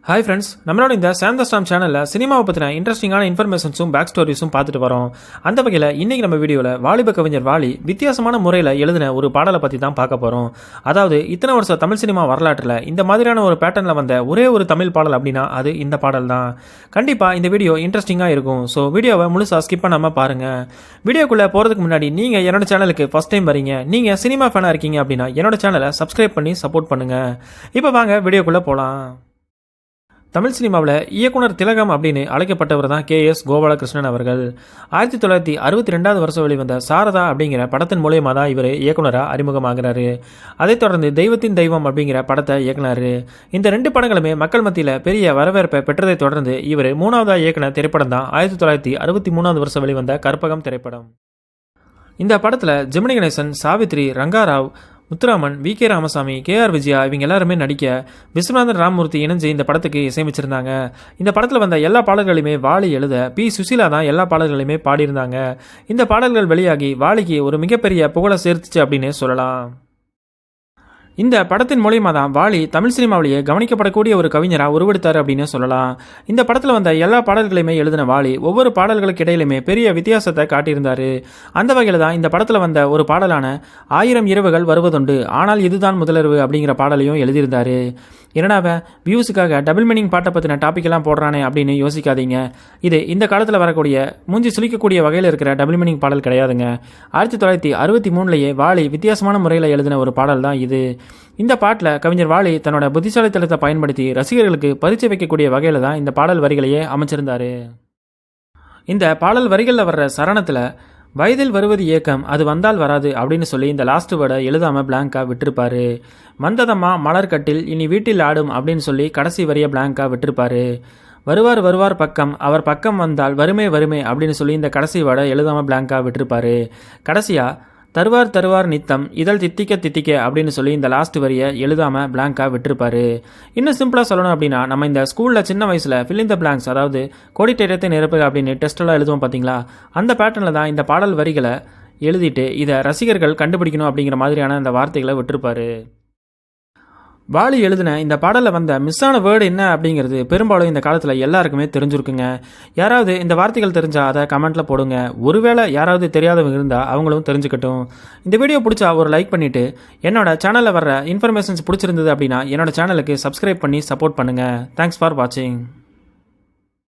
Hi friends, நம்மளோட இந்த சாந்தா ஸ்டாம் சேனலில் சினிமாவை பற்றின இன்ட்ரெஸ்டிங்கான இன்ஃபர்மேஷன்ஸும் பேக் ஸ்டோரிஸும் பார்த்துட்டு வரோம். அந்த வகையில் இன்றைக்கி நம்ம வீடியோவில் வாலிப கவிஞர் வாலி வித்தியாசமான முறையில் எழுதின ஒரு பாடலை பற்றி தான் பார்க்க போகிறோம். அதாவது இத்தனை வருஷம் தமிழ் சினிமா வரலாற்றில் இந்த மாதிரியான ஒரு பேட்டர்னில் வந்த ஒரே ஒரு தமிழ் பாடல் அப்படின்னா அது இந்த பாடல் தான். கண்டிப்பாக இந்த வீடியோ இன்ட்ரெஸ்டிங்காக இருக்கும். ஸோ வீடியோவை முழுசாக ஸ்கிப் பண்ணாமல் பாருங்கள். வீடியோக்குள்ளே போகிறதுக்கு முன்னாடி நீங்கள் என்னோட சேனலுக்கு ஃபஸ்ட் டைம் வரீங்க, நீங்கள் சினிமா ஃபேனாக இருக்கீங்க அப்படின்னா என்னோட சேனலை சப்ஸ்கிரைப் பண்ணி சப்போர்ட் பண்ணுங்கள். இப்போ வாங்க வீடியோக்குள்ளே போகலாம். தமிழ் சினிமாவில் இயக்குனர் திலகம் அப்படின்னு அழைக்கப்பட்டவர் தான் KS கோபாலகிருஷ்ணன் அவர்கள். 1962 வருஷம் வெளிவந்த சாரதா அப்படிங்கிற படத்தின் மூலியமாக தான் இவர் இயக்குனராக அறிமுகமாகிறாரு. அதைத் தொடர்ந்து தெய்வத்தின் தெய்வம் அப்படிங்கிற படத்தை இயக்குனார். இந்த 2 படங்களுமே மக்கள் மத்தியில் பெரிய வரவேற்பை பெற்றதை தொடர்ந்து இவர் 3வது இயக்குன திரைப்படம் தான் 1963 வருஷம் வெளிவந்த கற்பகம் திரைப்படம். இந்த படத்தில் ஜெமினி கணேசன், சாவித்ரி, ரங்காராவ், முத்துராமன், VK ராமசாமி, KR விஜயா இவங்க எல்லாருமே நடிக்க விஸ்வநாதன் ராமமூர்த்தி இணைஞ்சு இந்த படத்துக்கு இசையமைச்சிருந்தாங்க. இந்த படத்தில் வந்த எல்லா பாடல்களையுமே வாலி எழுத P. சுசீலா தான் எல்லா பாடல்களையுமே பாடியிருந்தாங்க. இந்த பாடல்கள் வெளியாகி வாலிக்கு ஒரு மிகப்பெரிய புகழை சேர்த்துச்சு அப்படின்னு சொல்லலாம். இந்த படத்தின் மூலியமாக தான் வாலி தமிழ் சினிமாவிலேயே கவனிக்கப்படக்கூடிய ஒரு கவிஞராக உருவெடுத்தார் அப்படின்னு சொல்லலாம். இந்த படத்தில் வந்த எல்லா பாடல்களையுமே எழுதின வாலி ஒவ்வொரு பாடல்களுக்கு இடையிலுமே பெரிய வித்தியாசத்தை காட்டியிருந்தார். அந்த வகையில் தான் இந்த படத்தில் வந்த ஒரு பாடலான 1000 இரவுகள் வருவதுண்டு ஆனால் இதுதான் முதலிரவு அப்படிங்கிற பாடலையும் எழுதியிருந்தார். என்னடாவ வியூஸுக்காக டபுள் மீனிங் பாட்டை பற்றின டாப்பிக்கெல்லாம் போடுறானே அப்படின்னு யோசிக்காதீங்க. இது இந்த காலத்தில் வரக்கூடிய மூஞ்சி சுளிக்கக்கூடிய வகையில் இருக்கிற டபுள் மீனிங் பாடல் கிடையாதுங்க. 1963 வாலி வித்தியாசமான முறையில் எழுதின ஒரு பாடல் தான் இது. இந்த பாட்டில் கவிஞர் வாலி தன்னோட புத்திசாலித்தனத்தை பயன்படுத்தி ரசிகர்களுக்கு பரிச்சை வைக்கக்கூடிய வகையில் தான் இந்த பாடல் வரிகளையே அமைச்சிருந்தார். இந்த பாடல் வரிகளில் வர்ற சரணத்தில் வயதில் வருவது ஏக்கம், அது வந்தால் வராது அப்படின்னு சொல்லி இந்த லாஸ்ட் வேர்டை எழுதாமல் பிளாங்காக விட்டுருப்பாரு. வந்ததம்மா மலர்கட்டில் இனி வீட்டில் ஆடும் அப்படின்னு சொல்லி கடைசி வரியை பிளாங்காக விட்டுருப்பாரு. வருவார் வருவார் பக்கம், அவர் பக்கம் வந்தால் வறுமை வறுமை அப்படின்னு சொல்லி இந்த கடைசி வேர்டை எழுதாமல் பிளாங்காக விட்டுருப்பாரு. கடைசியாக தருவார் தருவார் நித்தம் இதழ் தித்திக்க தித்திக்க அப்படின்னு சொல்லி இந்த லாஸ்ட் வரியை எழுதாமல் பிளாங்காக விட்டுருப்பாரு. இன்னும் சிம்பிளாக சொல்லணும் அப்படின்னா, நம்ம இந்த ஸ்கூலில் சின்ன வயசில் ஃபில் இன் த பிளாங்க்ஸ், அதாவது கோடிட்டேரியத்தை நிரப்புக அப்படின்னு டெஸ்ட்டெல்லாம் எழுதுவோம் பார்த்தீங்களா, அந்த பேட்டர்னில் தான் இந்த பாடல் வரிகளை எழுதிட்டு இதை ரசிகர்கள் கண்டுபிடிக்கணும் அப்படிங்கிற மாதிரியான அந்த வார்த்தைகளை விட்டுருப்பாரு. வாலி எழுதின இந்த பாடலில் வந்த மிஸ்ஸான வேர்டு என்ன அப்படிங்கிறது பெரும்பாலும் இந்த காலத்தில் எல்லாருக்குமே தெரிஞ்சிருக்குங்க. யாராவது இந்த வார்த்தைகள் தெரிஞ்சால் அதை கமெண்ட்டில் போடுங்க. ஒருவேளை யாராவது தெரியாதவங்க இருந்தால் அவங்களும் தெரிஞ்சுக்கட்டும். இந்த வீடியோ பிடிச்சா ஒரு லைக் பண்ணிவிட்டு என்னோட சேனலில் வர்ற இன்ஃபர்மேஷன்ஸ் பிடிச்சிருந்தது அப்படின்னா என்னோட சேனலுக்கு சப்ஸ்கிரைப் பண்ணி சப்போர்ட் பண்ணுங்கள். தேங்க்ஸ் ஃபார் வாட்சிங்.